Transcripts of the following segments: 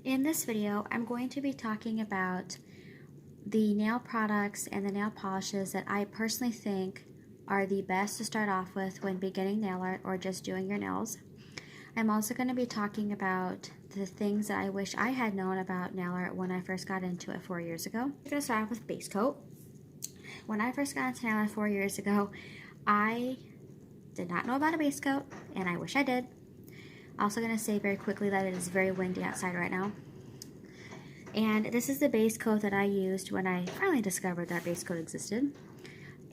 In this video, I'm going to be talking about the nail products and the nail polishes that I personally think are the best to start off with when beginning nail art or just doing your nails. I'm also going to be talking about the things that I wish I had known about nail art when I first got into it 4 years ago. I'm going to start off with base coat. When I first got into nail art 4 years ago, I did not know about a base coat, and I wish I did. Also going to say very quickly that it is very windy outside right now. And this is the base coat that I used when I finally discovered that base coat existed.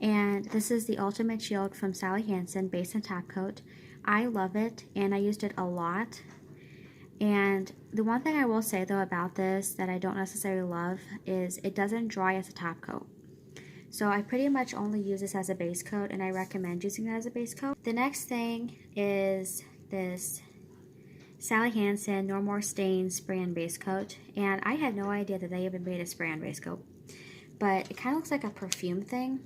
And this is the Ultimate Shield from Sally Hansen base and top coat. I love it, and I used it a lot. And the one thing I will say though about this that I don't necessarily love is it doesn't dry as a top coat. So I pretty much only use this as a base coat, and I recommend using it as a base coat. The next thing is this Sally Hansen No More Stains spray and base coat, and I had no idea that they even made a spray and base coat, but it kind of looks like a perfume thing.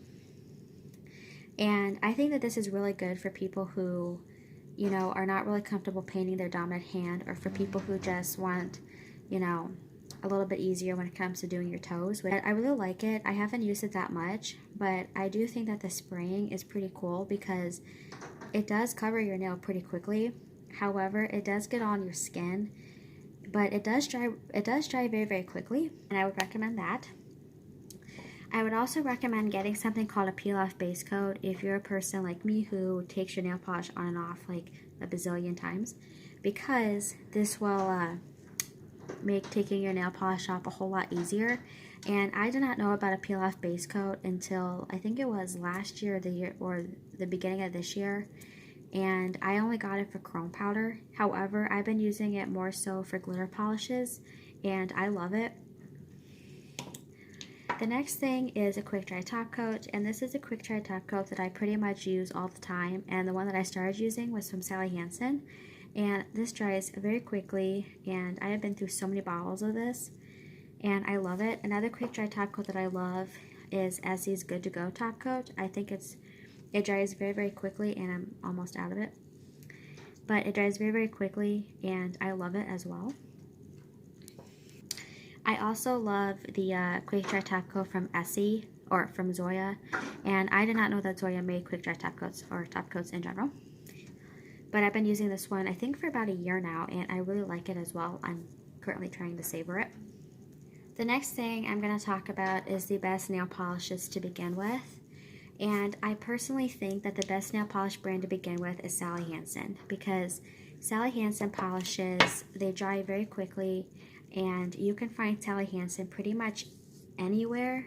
And I think that this is really good for people who, you know, are not really comfortable painting their dominant hand, or for people who just want, you know, a little bit easier when it comes to doing your toes. But I really like it. I haven't used it that much, but I do think that the spraying is pretty cool because it does cover your nail pretty quickly. However, it does get on your skin, but it does dry very, very quickly, and I would recommend that. I would also recommend getting something called a peel-off base coat if you're a person like me who takes your nail polish on and off like a bazillion times, because this will make taking your nail polish off a whole lot easier. And I did not know about a peel-off base coat until I think it was last year or the beginning of this year. And I only got it for chrome powder. However, I've been using it more so for glitter polishes, and I love it. The next thing is a quick dry top coat, and this is a quick dry top coat that I pretty much use all the time, and the one that I started using was from Sally Hansen, and this dries very quickly, and I have been through so many bottles of this, and I love it. Another quick dry top coat that I love is Essie's Good to Go top coat. I think it dries very, very quickly, and I'm almost out of it. But it dries very, very quickly, and I love it as well. I also love the quick dry top coat from Essie, or from Zoya. And I did not know that Zoya made quick dry top coats, or top coats in general. But I've been using this one, I think, for about a year now, and I really like it as well. I'm currently trying to savor it. The next thing I'm going to talk about is the best nail polishes to begin with. And I personally think that the best nail polish brand to begin with is Sally Hansen, because Sally Hansen polishes, they dry very quickly, and you can find Sally Hansen pretty much anywhere.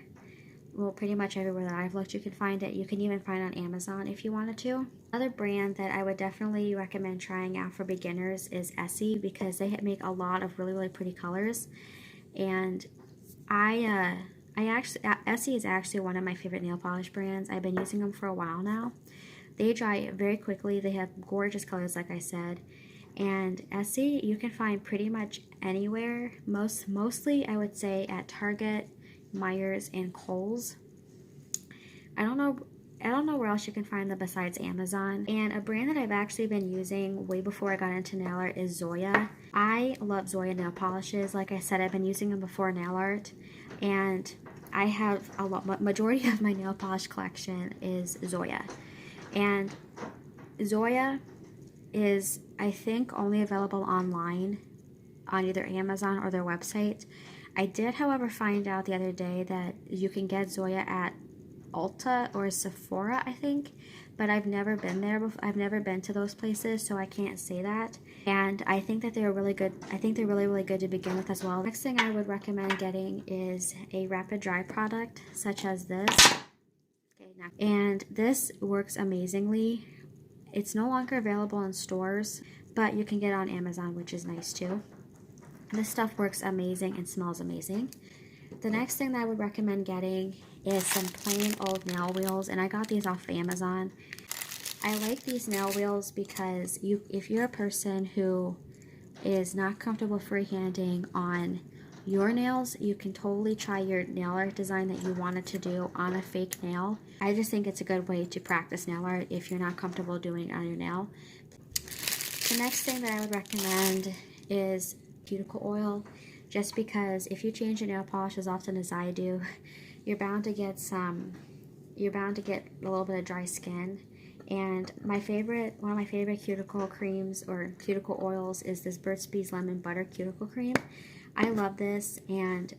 Well, pretty much everywhere that I've looked you can find it. You can even find it on Amazon if you wanted to. Another brand that I would definitely recommend trying out for beginners is Essie, because they make a lot of really, really pretty colors. And Essie is actually one of my favorite nail polish brands. I've been using them for a while now. They dry very quickly. They have gorgeous colors, like I said. And Essie, you can find pretty much anywhere. Mostly, I would say at Target, Myers, and Kohl's. I don't know where else you can find them besides Amazon. And a brand that I've actually been using way before I got into nail art is Zoya. I love Zoya nail polishes. Like I said, I've been using them before nail art, and I have majority of my nail polish collection is Zoya. And Zoya is, I think, only available online on either Amazon or their website. I did, however, find out the other day that you can get Zoya at Ulta or Sephora, I think, but I've never been there before. I've never been to those places, so I can't say that. And I think that they're really good. I think they're really, really good to begin with as well. Next thing I would recommend getting is a rapid dry product such as this. And this works amazingly. It's no longer available in stores, but you can get it on Amazon, which is nice too. This stuff works amazing and smells amazing. The next thing that I would recommend getting is some plain old nail wheels, and I got these off of Amazon. I like these nail wheels because if you're a person who is not comfortable freehanding on your nails, you can totally try your nail art design that you wanted to do on a fake nail. I just think it's a good way to practice nail art if you're not comfortable doing it on your nail. The next thing that I would recommend is cuticle oil, just because if you change your nail polish as often as I do, you're bound to get a little bit of dry skin. And one of my favorite cuticle creams or cuticle oils is this Burt's Bees Lemon Butter Cuticle Cream. I love this, and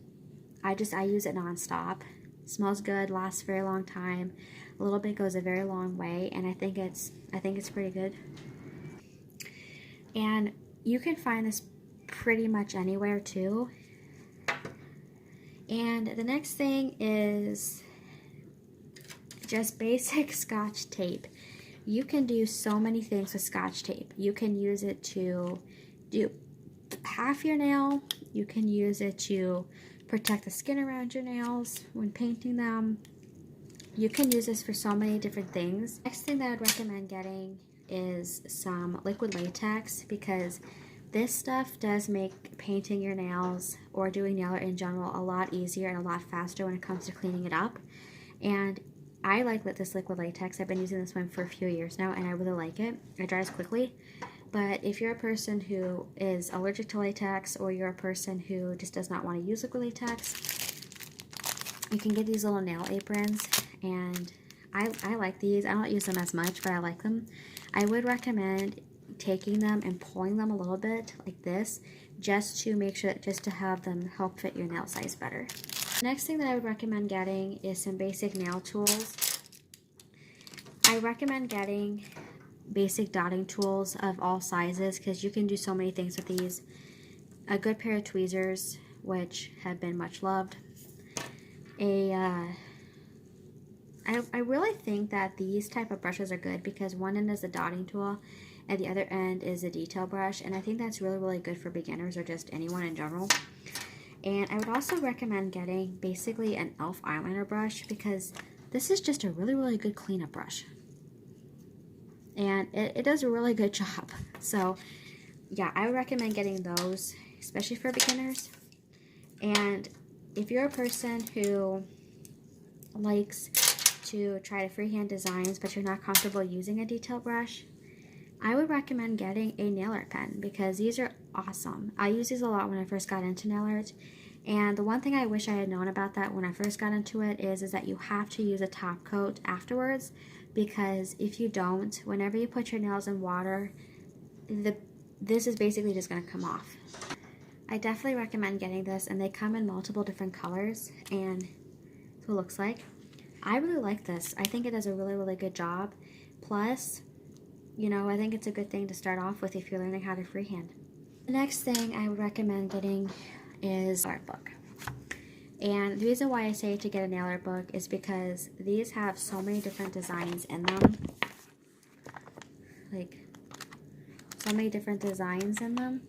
I use it nonstop. It smells good, lasts a very long time. A little bit goes a very long way, and I think it's pretty good. And you can find this pretty much anywhere too. And the next thing is just basic Scotch tape. You can do so many things with Scotch tape. You can use it to do half your nail. You can use it to protect the skin around your nails when painting them. You can use this for so many different things. Next thing that I would recommend getting is some liquid latex, because this stuff does make painting your nails or doing nail art in general a lot easier and a lot faster when it comes to cleaning it up. And I like this liquid latex. I've been using this one for a few years now, and I really like it. It dries quickly. But if you're a person who is allergic to latex, or you're a person who just does not want to use liquid latex, you can get these little nail aprons, and I like these. I don't use them as much, but I like them. I would recommend taking them and pulling them a little bit like this, just to make sure, just to have them help fit your nail size better. Next thing that I would recommend getting is some basic nail tools. I recommend getting basic dotting tools of all sizes, because you can do so many things with these. A good pair of tweezers, which have been much loved. I really think that these type of brushes are good, because one end is a dotting tool and the other end is a detail brush, and I think that's really good for beginners or just anyone in general. And I would also recommend getting basically an e.l.f. eyeliner brush, because this is just a really good cleanup brush, and it does a really good job. So yeah, I would recommend getting those, especially for beginners. And if you're a person who likes to try to freehand designs but you're not comfortable using a detail brush, I would recommend getting a nail art pen, because these are awesome. I use these a lot when I first got into nail art, and the one thing I wish I had known about that when I first got into it is that you have to use a top coat afterwards, because if you don't, whenever you put your nails in water, this is basically just going to come off. I definitely recommend getting this, and they come in multiple different colors, and that's what it looks like. I really like this. I think it does a really good job. Plus, you know, I think it's a good thing to start off with if you're learning how to freehand. The next thing I would recommend getting is an art book. And the reason why I say to get a nail art book is because these have so many different designs in them. Like, so many different designs in them.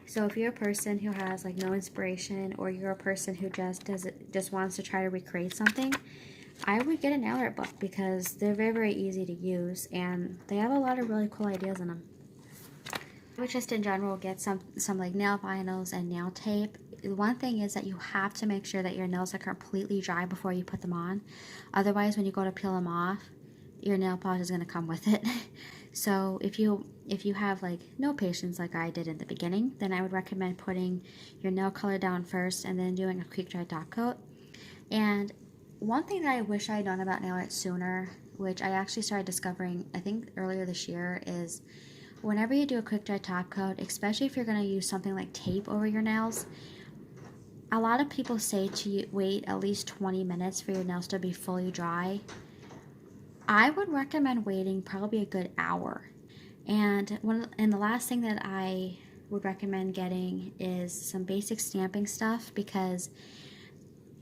So if you're a person who has like no inspiration, or you're a person who just wants to try to recreate something, I would get a nail art book, because they're very easy to use, and they have a lot of really cool ideas in them. I would just in general get some like nail vinyls and nail tape. One thing is that you have to make sure that your nails are completely dry before you put them on. Otherwise, when you go to peel them off, your nail polish is going to come with it. So if you have like no patience like I did in the beginning, then I would recommend putting your nail color down first and then doing a quick dry top coat. And one thing that I wish I had known about nail art sooner, which I actually started discovering I think earlier this year, is whenever you do a quick dry top coat, especially if you're going to use something like tape over your nails, a lot of people say to wait at least 20 minutes for your nails to be fully dry. I would recommend waiting probably a good hour. And the last thing that I would recommend getting is some basic stamping stuff, because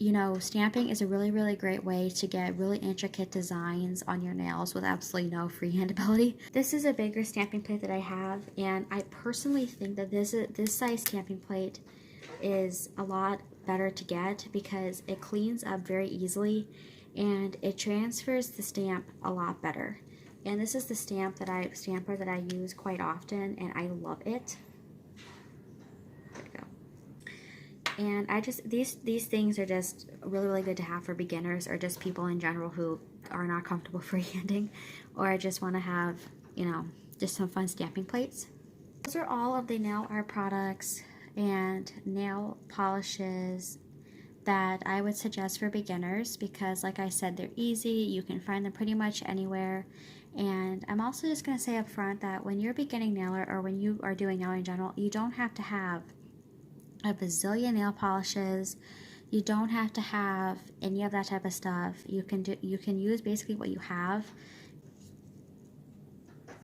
you know, stamping is a really great way to get really intricate designs on your nails with absolutely no freehand ability. This is a bigger stamping plate that I have, and I personally think that this size stamping plate is a lot better to get, because it cleans up very easily and it transfers the stamp a lot better. And this is the stamper that I use quite often, and I love it. And these things are just really good to have for beginners, or just people in general who are not comfortable freehanding, or just want to have, you know, just some fun stamping plates. Those are all of the nail art products and nail polishes that I would suggest for beginners because, like I said, they're easy. You can find them pretty much anywhere. And I'm also just going to say up front that when you're beginning nail art or when you are doing nail in general, you don't have to have a bazillion nail polishes. You don't have to have any of that type of stuff. You can use basically what you have